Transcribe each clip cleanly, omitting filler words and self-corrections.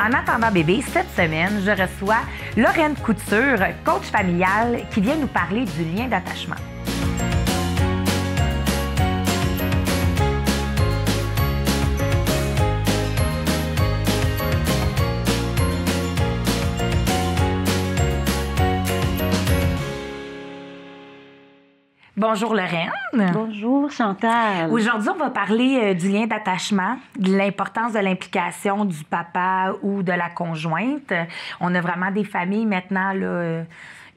En attendant bébé, cette semaine, je reçois Lorraine Couture, coach familiale, qui vient nous parler du lien d'attachement. Bonjour Lorraine. Bonjour Chantal. Aujourd'hui, on va parler du lien d'attachement, de l'importance de l'implication du papa ou de la conjointe. On a vraiment des familles maintenant là,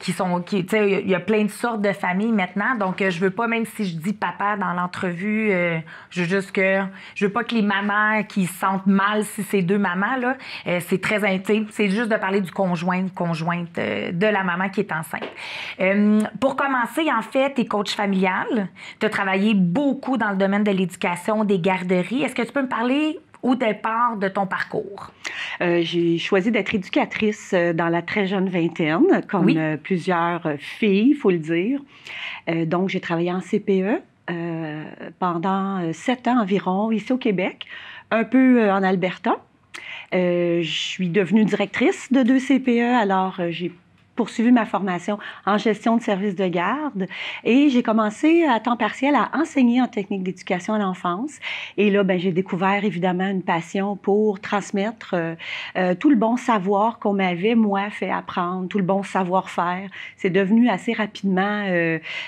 il y a plein de sortes de familles maintenant. Donc, je veux pas, même si je dis papa dans l'entrevue, je veux pas que les mamans qui se sentent mal si c'est deux mamans, là, c'est très intime. C'est juste de parler du conjointe de la maman qui est enceinte. Pour commencer, en fait, tu es coach familial. Tu as travaillé beaucoup dans le domaine de l'éducation, des garderies. Est-ce que tu peux me parler au départ de ton parcours? J'ai choisi d'être éducatrice dans la très jeune vingtaine, comme plusieurs filles, il faut le dire. Donc, j'ai travaillé en CPE pendant 7 ans environ, ici au Québec, un peu en Alberta. Je suis devenue directrice de 2 CPE, alors j'ai poursuivi ma formation en gestion de services de garde et j'ai commencé à temps partiel à enseigner en technique d'éducation à l'enfance. Et là, j'ai découvert évidemment une passion pour transmettre tout le bon savoir qu'on m'avait, moi, fait apprendre, tout le bon savoir-faire. C'est devenu assez rapidement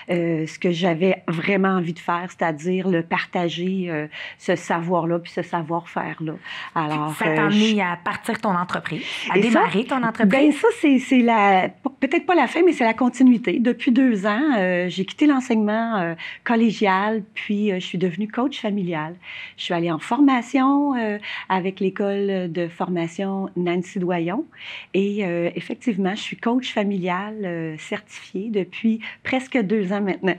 ce que j'avais vraiment envie de faire, c'est-à-dire le partager ce savoir-là puis ce savoir-faire-là. Alors, ça t'a amené à partir ton entreprise, à démarrer ton entreprise? Ça, c'est peut-être pas la fin, mais c'est la continuité. Depuis 2 ans, j'ai quitté l'enseignement collégial, puis je suis devenue coach familial. Je suis allée en formation avec l'école de formation Nancy Doyon et effectivement, je suis coach familial certifiée depuis presque 2 ans maintenant.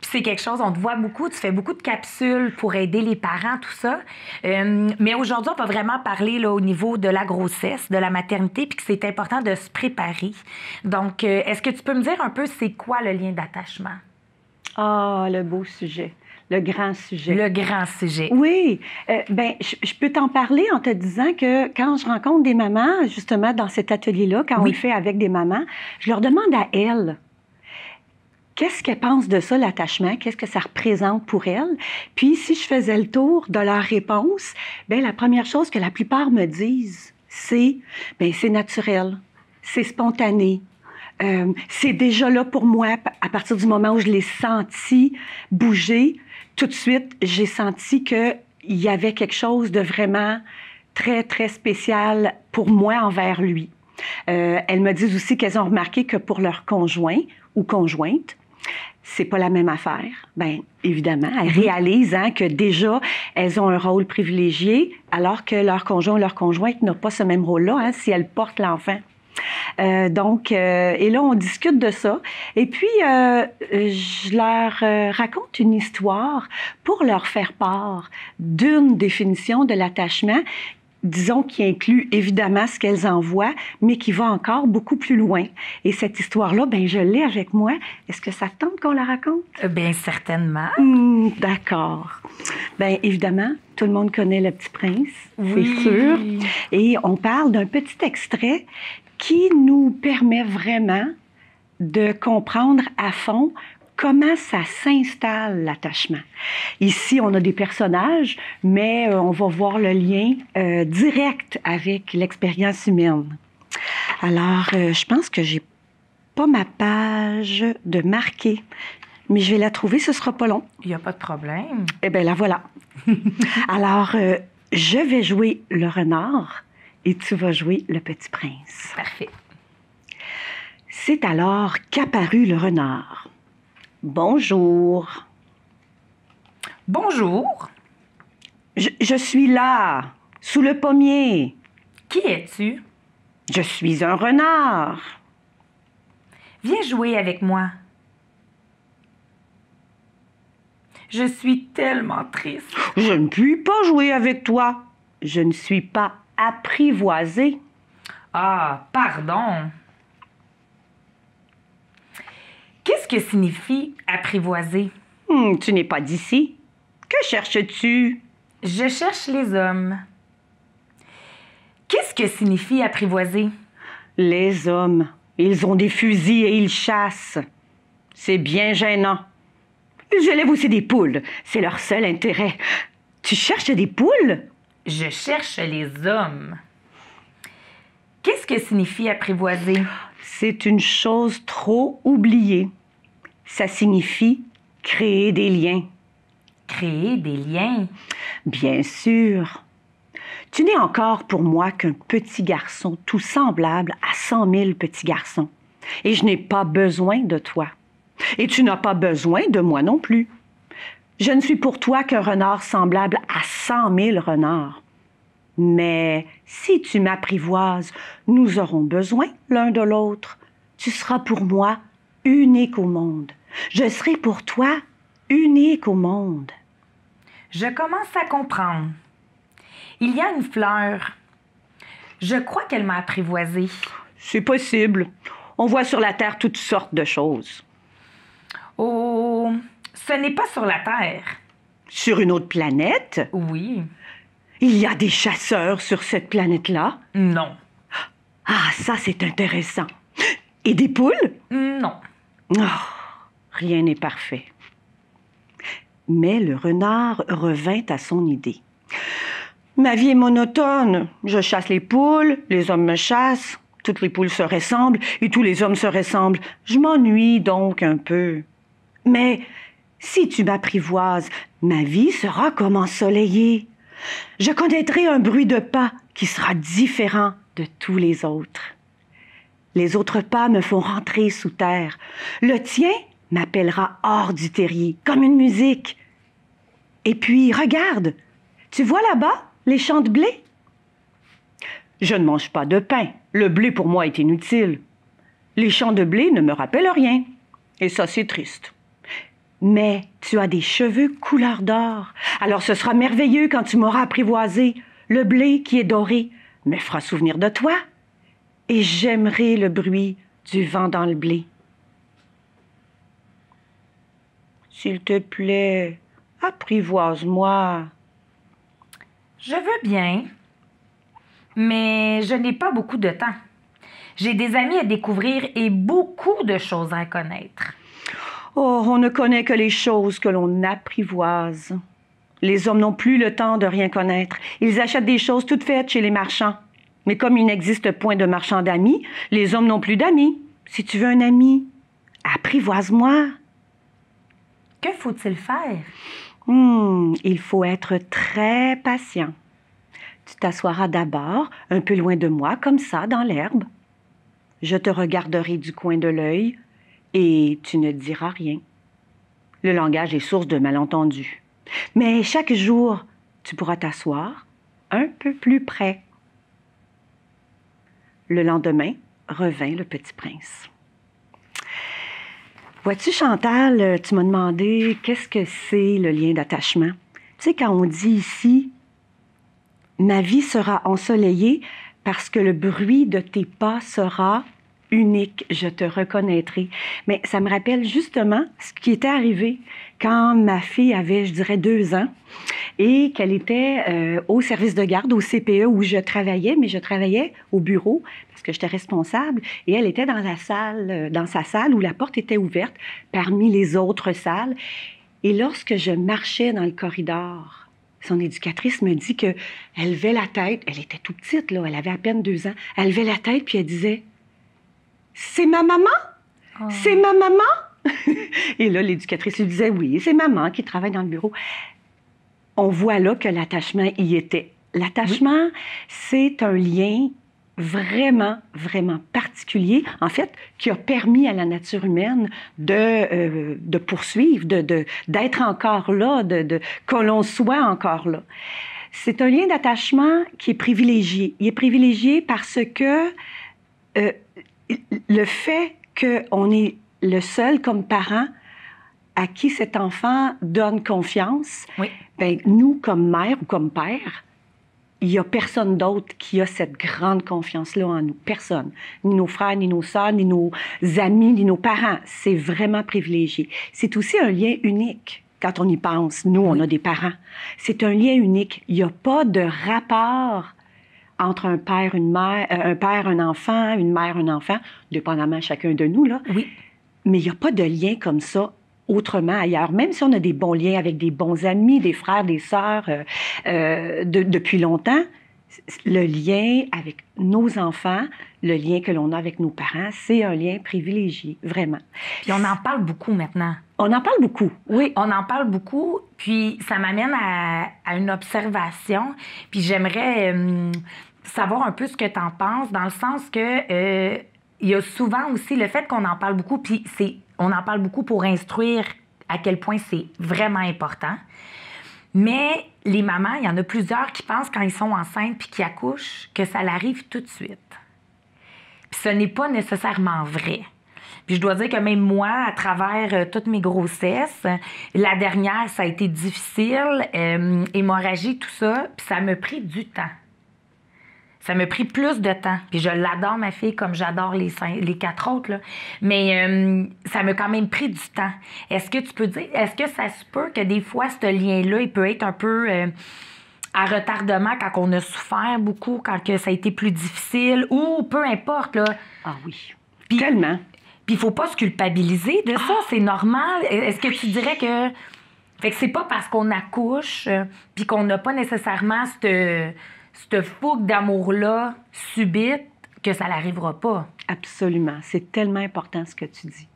Puis c'est quelque chose, on te voit beaucoup, tu fais beaucoup de capsules pour aider les parents, tout ça. Mais aujourd'hui, on va vraiment parler là, au niveau de la grossesse, de la maternité, puis que c'est important de se préparer. Donc, est-ce que tu peux me dire un peu c'est quoi le lien d'attachement? Ah, le beau sujet. Le grand sujet. Le grand sujet. Oui. Je peux t'en parler en te disant que quand je rencontre des mamans, justement, dans cet atelier-là, quand on le fait avec des mamans, je leur demande à elles, qu'est-ce qu'elles pensent de ça, l'attachement? Qu'est-ce que ça représente pour elles? Puis, si je faisais le tour de leurs réponses, la première chose que la plupart me disent, c'est naturel, c'est spontané. C'est déjà là pour moi à partir du moment où je l'ai senti bouger. Tout de suite, j'ai senti qu'il y avait quelque chose de vraiment très, très spécial pour moi envers lui. Elles me disent aussi qu'elles ont remarqué que pour leur conjoint ou conjointe, c'est pas la même affaire. Bien, évidemment, elles réalisent que déjà, elles ont un rôle privilégié, alors que leur conjoint ou leur conjointe n'a pas ce même rôle-là si elles portent l'enfant. Et là, on discute de ça. Et puis, je leur raconte une histoire pour leur faire part d'une définition de l'attachement, disons, qui inclut évidemment ce qu'elles en voient, mais qui va encore beaucoup plus loin. Et cette histoire-là, je l'ai avec moi. Est-ce que ça te tente qu'on la raconte? Bien, certainement. D'accord. Évidemment, tout le monde connaît Le Petit Prince, c'est sûr. Et on parle d'un petit extrait qui nous permet vraiment de comprendre à fond comment ça s'installe, l'attachement. Ici, on a des personnages, mais on va voir le lien direct avec l'expérience humaine. Alors, je pense que j'ai pas ma page de marquer, mais je vais la trouver, ce sera pas long. Il n'y a pas de problème. Eh bien, la voilà. Alors, je vais jouer le renard et tu vas jouer le petit prince. Parfait. C'est alors qu'apparut le renard. Bonjour. Bonjour. Je suis là, sous le pommier. Qui es-tu? Je suis un renard. Viens jouer avec moi. Je suis tellement triste. Je ne puis pas jouer avec toi. Je ne suis pas apprivoisée. Ah, pardon. Qu'est-ce que signifie apprivoiser? Tu n'es pas d'ici. Que cherches-tu? Je cherche les hommes. Qu'est-ce que signifie apprivoiser? Les hommes, ils ont des fusils et ils chassent. C'est bien gênant. Ils élèvent aussi des poules. C'est leur seul intérêt. Tu cherches des poules? Je cherche les hommes. Qu'est-ce que signifie apprivoiser? C'est une chose trop oubliée. Ça signifie créer des liens. Créer des liens? Bien sûr. Tu n'es encore pour moi qu'un petit garçon tout semblable à 100 000 petits garçons. Et je n'ai pas besoin de toi. Et tu n'as pas besoin de moi non plus. Je ne suis pour toi qu'un renard semblable à 100 000 renards. Mais si tu m'apprivoises, nous aurons besoin l'un de l'autre. Tu seras pour moi unique au monde. Je serai pour toi unique au monde. Je commence à comprendre. Il y a une fleur. Je crois qu'elle m'a apprivoisée. C'est possible. On voit sur la Terre toutes sortes de choses. Oh, ce n'est pas sur la Terre. Sur une autre planète? Oui. Il y a des chasseurs sur cette planète-là? Non. Ah, ça, c'est intéressant. Et des poules? Non. Oh, rien n'est parfait. Mais le renard revint à son idée. Ma vie est monotone. Je chasse les poules, les hommes me chassent, toutes les poules se ressemblent et tous les hommes se ressemblent. Je m'ennuie donc un peu. Mais si tu m'apprivoises, ma vie sera comme ensoleillée. Je connaîtrai un bruit de pas qui sera différent de tous les autres. Les autres pas me font rentrer sous terre. Le tien m'appellera hors du terrier, comme une musique. Et puis, regarde, tu vois là-bas les champs de blé? Je ne mange pas de pain. Le blé pour moi est inutile. Les champs de blé ne me rappellent rien. Et ça, c'est triste. Mais tu as des cheveux couleur d'or. Alors ce sera merveilleux quand tu m'auras apprivoisé. Le blé qui est doré me fera souvenir de toi. Et j'aimerai le bruit du vent dans le blé. S'il te plaît, apprivoise-moi. Je veux bien, mais je n'ai pas beaucoup de temps. J'ai des amis à découvrir et beaucoup de choses à connaître. Oh, on ne connaît que les choses que l'on apprivoise. Les hommes n'ont plus le temps de rien connaître. Ils achètent des choses toutes faites chez les marchands. Mais comme il n'existe point de marchand d'amis, les hommes n'ont plus d'amis. Si tu veux un ami, apprivoise-moi. Que faut-il faire? Il faut être très patient. Tu t'assoiras d'abord un peu loin de moi, comme ça, dans l'herbe. Je te regarderai du coin de l'œil et tu ne diras rien. Le langage est source de malentendus. Mais chaque jour, tu pourras t'asseoir un peu plus près. Le lendemain, revint le petit prince. Vois-tu, Chantal, tu m'as demandé qu'est-ce que c'est le lien d'attachement. Tu sais, quand on dit ici, ma vie sera ensoleillée parce que le bruit de tes pas sera unique, je te reconnaîtrai. Mais ça me rappelle justement ce qui était arrivé quand ma fille avait, je dirais, 2 ans et qu'elle était au service de garde, au CPE où je travaillais, mais je travaillais au bureau parce que j'étais responsable et elle était dans la salle, dans sa salle où la porte était ouverte parmi les autres salles. Et lorsque je marchais dans le corridor, son éducatrice me dit qu'elle levait la tête, elle était toute petite, là, elle avait à peine 2 ans, elle levait la tête puis elle disait « C'est ma maman? Oh. C'est ma maman? » Et là, l'éducatrice lui disait « Oui, c'est maman qui travaille dans le bureau. » On voit là que l'attachement y était. L'attachement, c'est un lien vraiment, vraiment particulier, en fait, qui a permis à la nature humaine de poursuivre, d'être encore là, que l'on soit encore là. C'est un lien d'attachement qui est privilégié. Il est privilégié parce que le fait qu'on est le seul comme parent à qui cet enfant donne confiance, oui. Bien, nous, comme mère ou comme père, il n'y a personne d'autre qui a cette grande confiance-là en nous. Personne. Ni nos frères, ni nos sœurs, ni nos amis, ni nos parents. C'est vraiment privilégié. C'est aussi un lien unique. Quand on y pense, nous, on a des parents. C'est un lien unique. Il n'y a pas de rapport entre un père, une mère, un père, un enfant, une mère, un enfant, dépendamment chacun de nous, là. Oui. Mais il n'y a pas de lien comme ça autrement ailleurs. Même si on a des bons liens avec des bons amis, des frères, des sœurs depuis longtemps, le lien avec nos enfants, le lien que l'on a avec nos parents, c'est un lien privilégié, vraiment. Puis on en parle beaucoup maintenant. On en parle beaucoup, oui. On en parle beaucoup, puis ça m'amène à une observation. Puis j'aimerais savoir un peu ce que tu en penses, dans le sens que il y a souvent aussi le fait qu'on en parle beaucoup, puis on en parle beaucoup pour instruire à quel point c'est vraiment important. Mais les mamans, il y en a plusieurs qui pensent quand ils sont enceintes puis qui accouchent que ça l'arrive tout de suite. Puis ce n'est pas nécessairement vrai. Puis je dois dire que même moi, à travers toutes mes grossesses, la dernière, ça a été difficile, hémorragie, tout ça, puis ça m'a pris du temps. Ça m'a pris plus de temps. Puis je l'adore, ma fille, comme j'adore les 4 autres, là. Mais ça m'a quand même pris du temps. Est-ce que tu peux dire, est-ce que ça se peut que des fois, ce lien-là, il peut être un peu à retardement quand on a souffert beaucoup, quand que ça a été plus difficile, ou peu importe, là. Ah oui, Puis, tellement. Puis il faut pas se culpabiliser de ça, c'est normal. Est-ce que tu dirais que... Fait que c'est pas parce qu'on accouche, puis qu'on n'a pas nécessairement cette fougue d'amour-là subite que ça n'arrivera pas. Absolument. C'est tellement important ce que tu dis.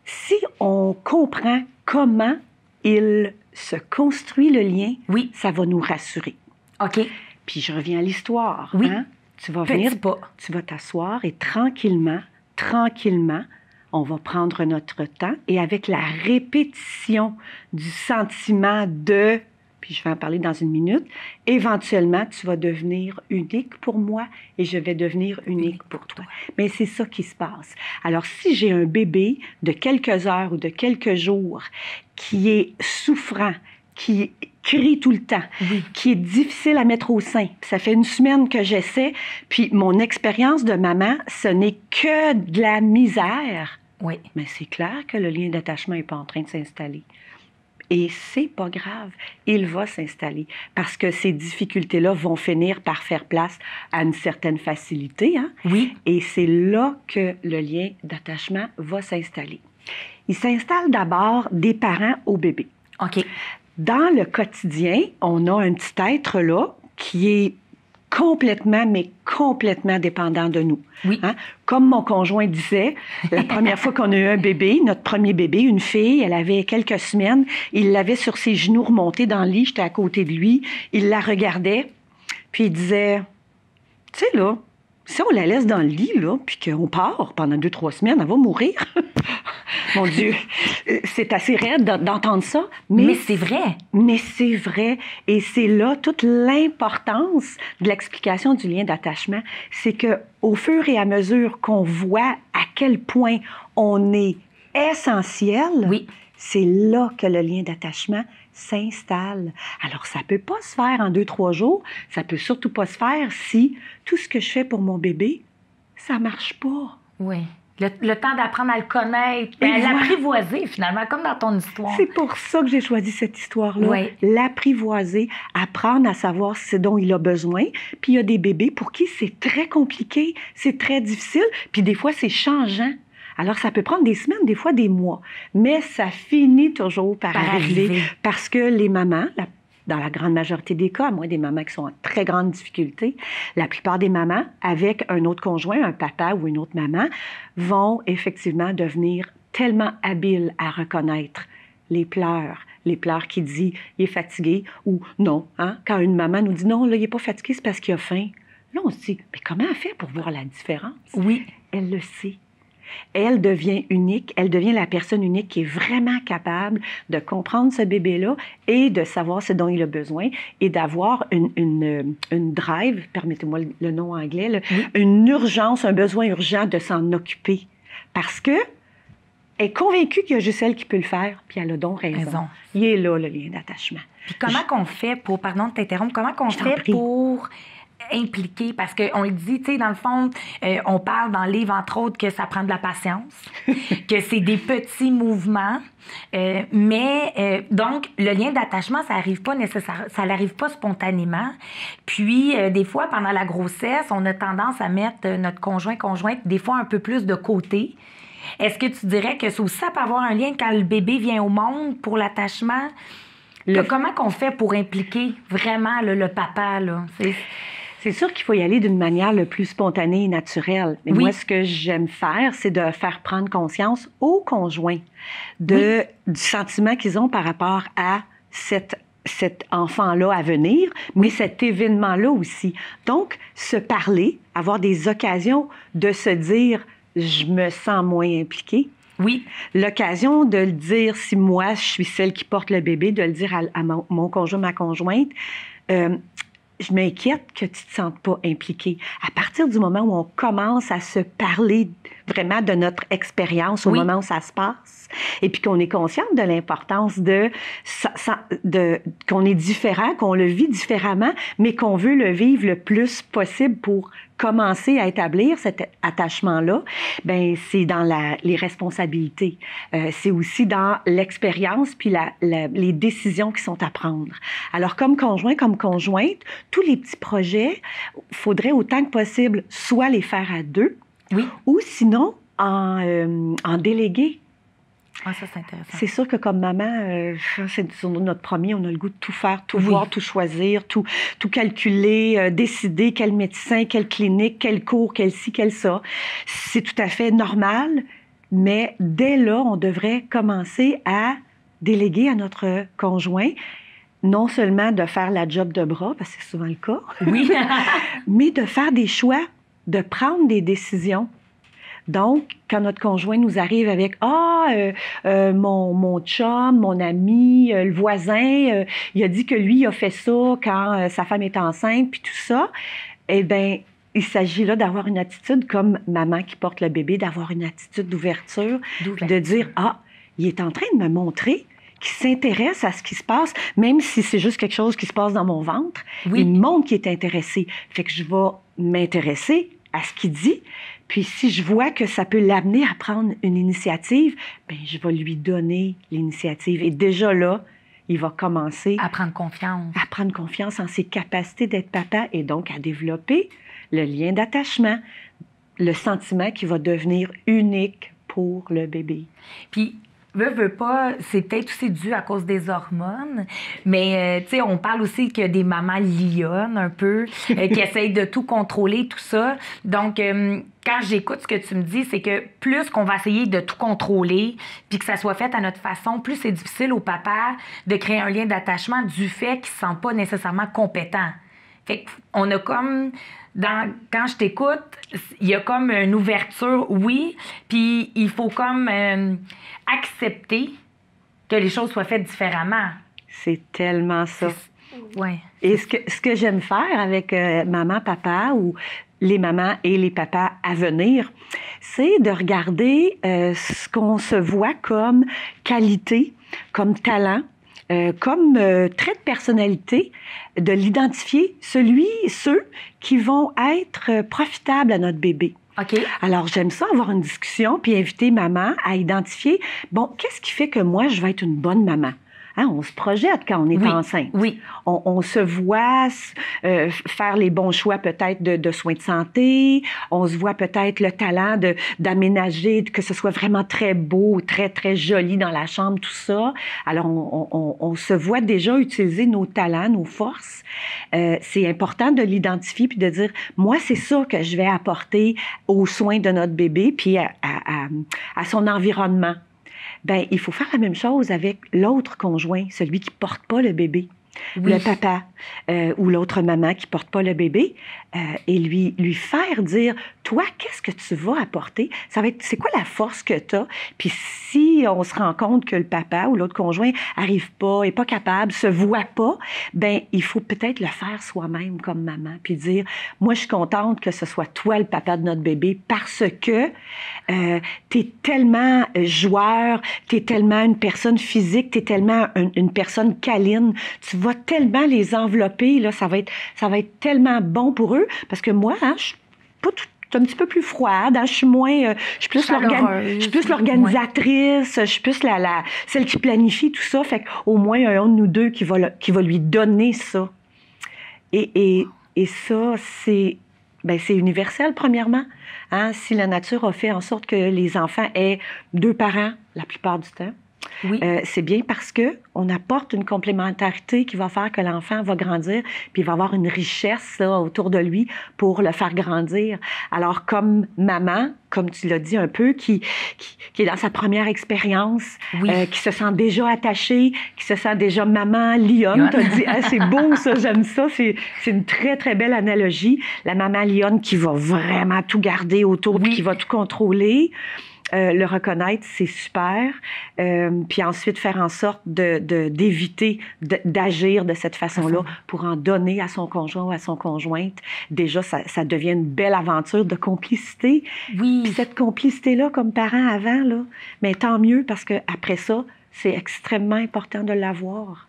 Si on comprend comment il se construit le lien, oui, ça va nous rassurer. OK. Puis je reviens à l'histoire. Oui. Hein? Tu vas venir, tu vas t'asseoir et tranquillement, on va prendre notre temps et avec la répétition du sentiment de, puis je vais en parler dans une minute, éventuellement, tu vas devenir unique pour moi et je vais devenir unique pour toi. Mais c'est ça qui se passe. Alors, si j'ai un bébé de quelques heures ou de quelques jours qui est souffrant, qui crie tout le temps, oui, qui est difficile à mettre au sein. Ça fait 1 semaine que j'essaie, puis mon expérience de maman, ce n'est que de la misère. Oui. Mais c'est clair que le lien d'attachement n'est pas en train de s'installer. Et c'est pas grave, il va s'installer parce que ces difficultés-là vont finir par faire place à une certaine facilité. Hein? Oui. Et c'est là que le lien d'attachement va s'installer. Il s'installe d'abord des parents au bébé. OK. Dans le quotidien, on a un petit être là qui est complètement, mais complètement dépendant de nous. Oui. Hein? Comme mon conjoint disait, la première fois qu'on a eu un bébé, notre premier bébé, une fille, elle avait quelques semaines, il l'avait sur ses genoux remontés dans le lit, j'étais à côté de lui, il la regardait, puis il disait, tu sais là, si on la laisse dans le lit, là, puis qu'on part pendant 2-3 semaines, elle va mourir. Mon Dieu, c'est assez raide d'entendre ça. Mais c'est vrai. Mais c'est vrai. Et c'est là toute l'importance de l'explication du lien d'attachement. C'est qu'au fur et à mesure qu'on voit à quel point on est essentiel, oui, c'est là que le lien d'attachement s'installe. Alors, ça ne peut pas se faire en 2-3 jours. Ça ne peut surtout pas se faire si tout ce que je fais pour mon bébé, ça ne marche pas. Oui. Le temps d'apprendre à le connaître, à l'apprivoiser, finalement, comme dans ton histoire. C'est pour ça que j'ai choisi cette histoire-là. Oui. L'apprivoiser, apprendre à savoir ce dont il a besoin. Puis il y a des bébés pour qui c'est très compliqué, c'est très difficile, puis des fois, c'est changeant. Alors, ça peut prendre des semaines, des fois des mois. Mais ça finit toujours par arriver. Parce que les mamans, dans la grande majorité des cas, à moins des mamans qui sont en très grande difficulté, la plupart des mamans, avec un autre conjoint, un papa ou une autre maman, vont effectivement devenir tellement habiles à reconnaître les pleurs qui disent « il est fatigué » ou « non hein? ». Quand une maman nous dit « non, là, il n'est pas fatigué, c'est parce qu'il a faim ». Là, on se dit « mais comment elle fait pour voir la différence ?» Oui. Elle le sait. Elle devient unique, elle devient la personne unique qui est vraiment capable de comprendre ce bébé-là et de savoir ce dont il a besoin et d'avoir une drive, permettez-moi le nom anglais, là, oui, une urgence, un besoin urgent de s'en occuper. Parce que elle est convaincue qu'il y a juste elle qui peut le faire, puis elle a donc raison. Il est là, le lien d'attachement. Puis comment qu'on fait pour, pardon de t'interrompre, comment qu'on fait pour impliquer? Parce qu'on le dit, tu sais, dans le fond, on parle dans le livre, entre autres, que ça prend de la patience, que c'est des petits mouvements, donc, le lien d'attachement, ça n'arrive pas nécessairement, ça n'arrive pas spontanément. Puis, des fois, pendant la grossesse, on a tendance à mettre notre conjointe, des fois un peu plus de côté. Est-ce que tu dirais que ça peut avoir un lien quand le bébé vient au monde pour l'attachement? Comment qu'on fait pour impliquer vraiment le papa, là? C'est sûr qu'il faut y aller d'une manière le plus spontanée et naturelle. Mais moi, ce que j'aime faire, c'est de faire prendre conscience aux conjoints du sentiment qu'ils ont par rapport à cet enfant-là à venir, mais cet événement-là aussi. Donc, se parler, avoir des occasions de se dire « je me sens moins impliquée ». Oui. L'occasion de le dire, si moi, je suis celle qui porte le bébé, de le dire à mon conjoint, ma conjointe, je m'inquiète que tu ne te sentes pas impliquée. À partir du moment où on commence à se parler vraiment de notre expérience au moment où ça se passe, et puis qu'on est consciente de l'importance qu'on est différent, qu'on le vit différemment, mais qu'on veut le vivre le plus possible pour commencer à établir cet attachement-là, ben c'est dans les responsabilités. C'est aussi dans l'expérience puis les décisions qui sont à prendre. Alors, comme conjoint, comme conjointe, tous les petits projets, il faudrait autant que possible soit les faire à deux, ou sinon en déléguer. Ah, ça, c'est intéressant. C'est sûr que comme maman, c'est sur notre premier, on a le goût de tout faire, tout voir, tout choisir, tout calculer, décider quel médecin, quelle clinique, quel cours, quel ci, quel ça. C'est tout à fait normal, mais dès là, on devrait commencer à déléguer à notre conjoint, non seulement de faire la job de bras, parce que c'est souvent le cas, mais de faire des choix, de prendre des décisions. Donc, quand notre conjoint nous arrive avec « mon chum, mon ami, le voisin, il a dit que lui, il a fait ça quand sa femme est enceinte, puis tout ça », eh bien, il s'agit là d'avoir une attitude comme maman qui porte le bébé, d'avoir une attitude d'ouverture, de dire « Ah, il est en train de me montrer qu'il s'intéresse à ce qui se passe, même si c'est juste quelque chose qui se passe dans mon ventre. Il me montre qu'il est intéressé. Fait que je vais m'intéresser à ce qu'il dit. Puis si je vois que ça peut l'amener à prendre une initiative, bien, je vais lui donner l'initiative. Et déjà là, il va commencer à prendre confiance. À prendre confiance en ses capacités d'être papa et donc à développer le lien d'attachement, le sentiment qui va devenir unique pour le bébé. Puis, veux pas, c'est peut-être aussi dû à cause des hormones, mais tu sais, on parle aussi qu'il y a des mamans lionnes un peu, qui essayent de tout contrôler, tout ça. Donc, quand j'écoute ce que tu me dis, c'est que plus qu'on va essayer de tout contrôler, puis que ça soit fait à notre façon, plus c'est difficile au papa de créer un lien d'attachement du fait qu'il ne se sent pas nécessairement compétent. Fait qu'on a comme... quand je t'écoute, il y a comme une ouverture, oui, puis il faut comme accepter que les choses soient faites différemment. C'est tellement ça. Ouais. Et ce que j'aime faire avec maman, papa ou les mamans et les papas à venir, c'est de regarder ce qu'on se voit comme qualité, comme talent, comme trait de personnalité, de l'identifier, ceux qui vont être profitables à notre bébé. OK. Alors, j'aime ça, avoir une discussion, puis inviter maman à identifier, bon, qu'est-ce qui fait que moi, je vais être une bonne maman? Hein, on se projette quand on est enceinte. Oui. On se voit faire les bons choix peut-être de soins de santé. On se voit peut-être le talent d'aménager, que ce soit vraiment très beau, très, très joli dans la chambre, tout ça. Alors, on se voit déjà utiliser nos talents, nos forces. C'est important de l'identifier puis de dire, moi, c'est ça que je vais apporter aux soins de notre bébé puis à son environnement. Bien, il faut faire la même chose avec l'autre conjoint, celui qui ne porte pas le bébé. Le papa ou l'autre maman qui ne porte pas le bébé, et lui faire dire, toi, qu'est-ce que tu vas apporter? Ça va être, c'est quoi la force que tu as? Puis si on se rend compte que le papa ou l'autre conjoint n'arrive pas, n'est pas capable, se voit pas, ben il faut peut-être le faire soi-même comme maman, puis dire, moi, je suis contente que ce soit toi le papa de notre bébé parce que tu es tellement joueur, tu es tellement une personne physique, tu es tellement une personne câline, tu va tellement les envelopper, là, ça va être tellement bon pour eux, parce que moi, je suis pas un petit peu plus froide, je suis moins, je suis plus l'organisatrice, je suis plus celle qui planifie tout ça, fait qu'au moins un de nous deux qui va lui donner ça. Et ça, c'est universel, premièrement. Hein? Si la nature a fait en sorte que les enfants aient 2 parents la plupart du temps, c'est bien parce qu'on apporte une complémentarité qui va faire que l'enfant va grandir, puis il va avoir une richesse là, autour de lui pour le faire grandir. Alors, comme maman, comme tu l'as dit un peu, qui est dans sa première expérience, qui se sent déjà attachée, qui se sent déjà maman lionne. Tu as dit, c'est beau ça, j'aime ça. C'est une très, très belle analogie. La maman lionne qui va vraiment tout garder autour, puis qui va tout contrôler. Le reconnaître, c'est super. Puis ensuite, faire en sorte d'éviter d'agir de cette façon-là pour en donner à son conjoint ou à son conjointe. Déjà, ça devient une belle aventure de complicité. Oui. Puis cette complicité-là, comme parents avant, là, mais tant mieux parce qu'après ça, c'est extrêmement important de l'avoir.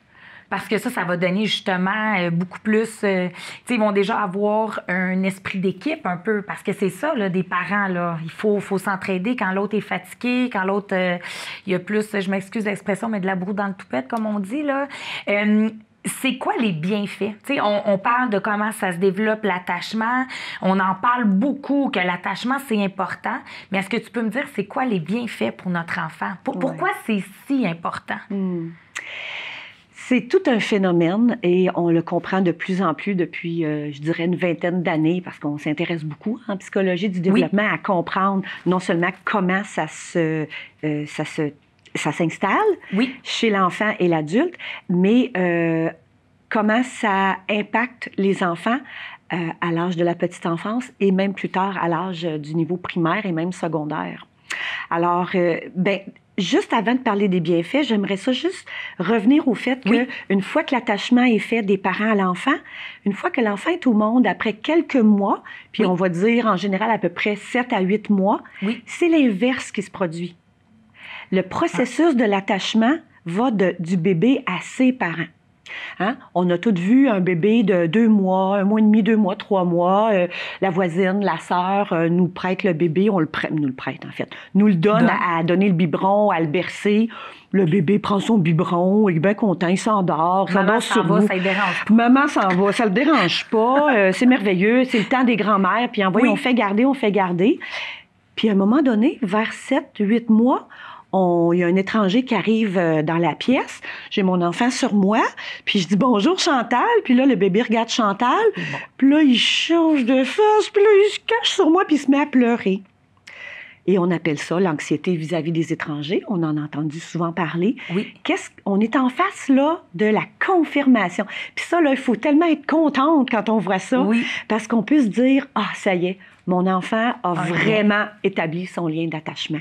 Parce que ça va donner justement beaucoup plus... tu sais, ils vont déjà avoir un esprit d'équipe un peu, parce que c'est ça, là, des parents, là. Il faut s'entraider quand l'autre est fatigué, quand l'autre... il y a plus, je m'excuse l'expression, mais de la broue dans le toupette, comme on dit, là. C'est quoi les bienfaits? Tu sais, on parle de comment ça se développe l'attachement. On en parle beaucoup, que l'attachement, c'est important. Mais est-ce que tu peux me dire, c'est quoi les bienfaits pour notre enfant? Pourquoi c'est si important? C'est tout un phénomène et on le comprend de plus en plus depuis, je dirais, une vingtaine d'années parce qu'on s'intéresse beaucoup en psychologie du développement à comprendre non seulement comment ça s'installe chez l'enfant et l'adulte, mais comment ça impacte les enfants à l'âge de la petite enfance et même plus tard à l'âge du niveau primaire et même secondaire. Alors, juste avant de parler des bienfaits, j'aimerais ça juste revenir au fait qu'une fois que l'attachement est fait des parents à l'enfant, une fois que l'enfant est au monde après quelques mois, puis on va dire en général à peu près 7 à 8 mois, c'est l'inverse qui se produit. Le processus de l'attachement va du bébé à ses parents. Hein? On a tous vu un bébé de 2 mois, 1 mois et demi, 2 mois, 3 mois. La voisine, la sœur nous prête le bébé, nous le prête en fait. Nous le donne à donner le biberon, à le bercer. Le bébé prend son biberon, il est bien content, il s'endort. Maman s'en va, ça le dérange pas. Maman s'en va, ça le dérange pas. C'est merveilleux, c'est le temps des grands-mères. Puis on fait garder. Puis à un moment donné, vers 7, 8 mois, il y a un étranger qui arrive dans la pièce. J'ai mon enfant sur moi. Puis je dis « Bonjour, Chantal ». Puis là, le bébé regarde Chantal. Puis là, il change de face. Puis là, il se cache sur moi puis il se met à pleurer. Et on appelle ça l'anxiété vis-à-vis des étrangers. On en a entendu souvent parler. On est en face, là, de la confirmation. Puis ça, là, il faut tellement être contente quand on voit ça. Parce qu'on peut se dire « Ah, ça y est, mon enfant a vraiment établi son lien d'attachement. »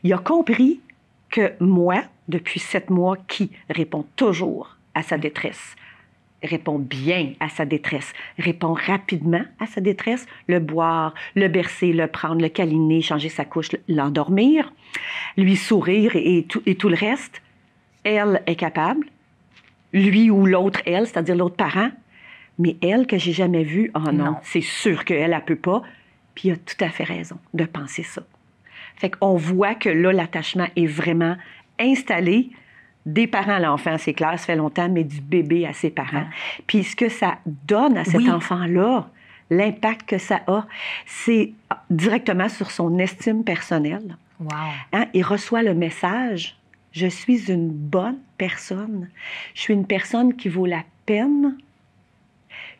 Il a compris que moi, depuis 7 mois, qui répond toujours à sa détresse, répond bien à sa détresse, répond rapidement à sa détresse, le boire, le bercer, le prendre, le câliner, changer sa couche, l'endormir, lui sourire et tout le reste, elle est capable, lui ou l'autre elle, c'est-à-dire l'autre parent, mais elle que j'ai jamais vue, non, c'est sûr qu'elle, elle peut pas, puis il a tout à fait raison de penser ça. Fait qu'on voit que là, l'attachement est vraiment installé des parents à l'enfant, c'est clair, ça fait longtemps, mais du bébé à ses parents. Puis ce que ça donne à cet enfant-là, l'impact que ça a, c'est directement sur son estime personnelle. Hein? Il reçoit le message « Je suis une bonne personne. Je suis une personne qui vaut la peine.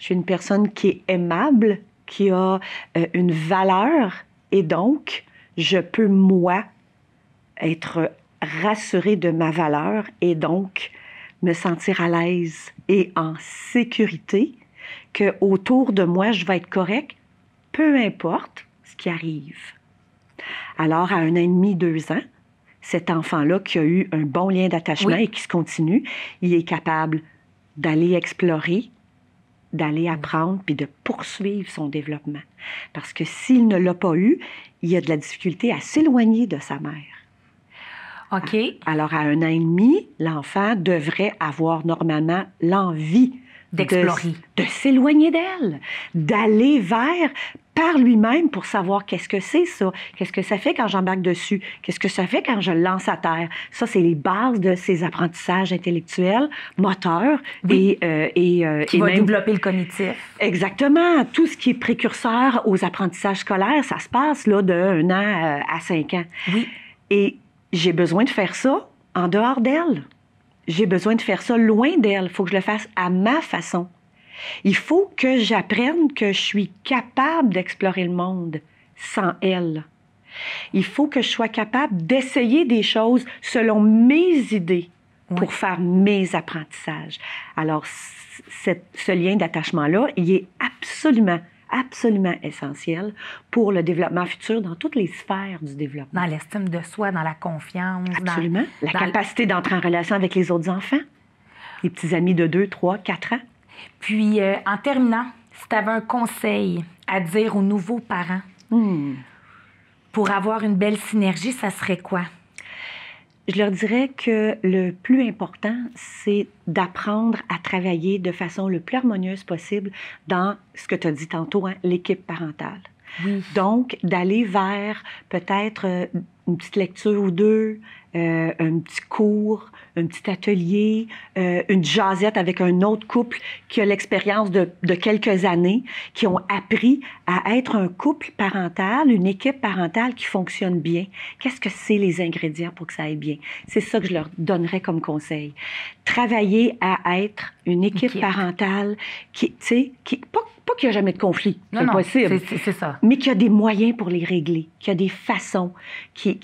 Je suis une personne qui est aimable, qui a une valeur. Et donc, je peux, moi, être rassurée de ma valeur et donc me sentir à l'aise et en sécurité, qu'autour de moi, je vais être correct, peu importe ce qui arrive. » Alors, à 1 an et demi, 2 ans, cet enfant-là qui a eu un bon lien d'attachement et qui se continue, il est capable d'aller explorer, d'aller apprendre puis de poursuivre son développement. Parce que s'il ne l'a pas eu, il a de la difficulté à s'éloigner de sa mère. OK. Alors, à 1 an et demi, l'enfant devrait avoir normalement l'envie d'explorer, de s'éloigner d'elle, d'aller vers par lui-même pour savoir qu'est-ce que c'est ça, qu'est-ce que ça fait quand j'embarque dessus, qu'est-ce que ça fait quand je le lance à terre. Ça, c'est les bases de ses apprentissages intellectuels, moteurs oui. Qui va même développer le cognitif. Exactement. Tout ce qui est précurseur aux apprentissages scolaires, ça se passe là, de 1 an à 5 ans. Oui. Et j'ai besoin de faire ça en dehors d'elle. J'ai besoin de faire ça loin d'elle. Il faut que je le fasse à ma façon. Il faut que j'apprenne que je suis capable d'explorer le monde sans elle. Il faut que je sois capable d'essayer des choses selon mes idées pour faire mes apprentissages. Alors, ce lien d'attachement-là, il est absolument essentiel pour le développement futur dans toutes les sphères du développement. Dans l'estime de soi, dans la confiance. Absolument. La capacité d'entrer en relation avec les autres enfants, les petits amis de 2, 3, 4 ans. Puis, en terminant, si tu avais un conseil à dire aux nouveaux parents pour avoir une belle synergie, ça serait quoi? Je leur dirais que le plus important, c'est d'apprendre à travailler de façon le plus harmonieuse possible dans ce que tu as dit tantôt, hein, l'équipe parentale. Oui. Donc, d'aller vers peut-être une petite lecture ou deux, un petit cours, un petit atelier, une jasette avec un autre couple qui a l'expérience de quelques années, qui ont appris à être un couple parental, une équipe parentale qui fonctionne bien. Qu'est-ce que c'est les ingrédients pour que ça aille bien? C'est ça que je leur donnerais comme conseil. Travailler à être une équipe parentale qui, tu sais, pas qu'il n'y a jamais de conflit, c'est impossible. C'est ça. Mais qu'il y a des moyens pour les régler, qu'il y a des façons, qui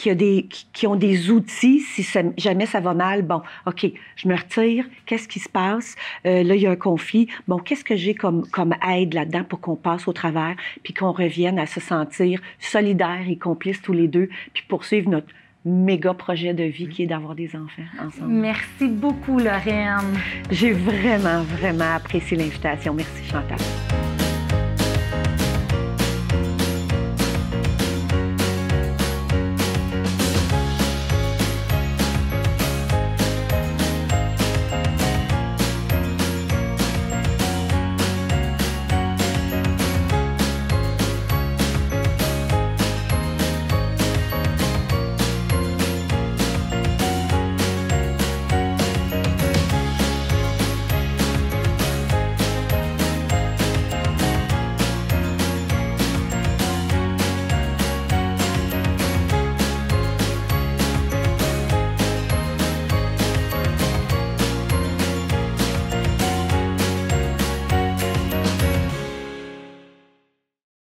ont des outils si jamais ça va mal. Bon, OK, je me retire, qu'est-ce qui se passe? Là, il y a un conflit. Bon, qu'est-ce que j'ai comme aide là-dedans pour qu'on passe au travers, puis qu'on revienne à se sentir solidaires et complices tous les deux, puis poursuivre notre méga projet de vie qui est d'avoir des enfants ensemble. Merci beaucoup, Lorraine. J'ai vraiment apprécié l'invitation. Merci, Chantal.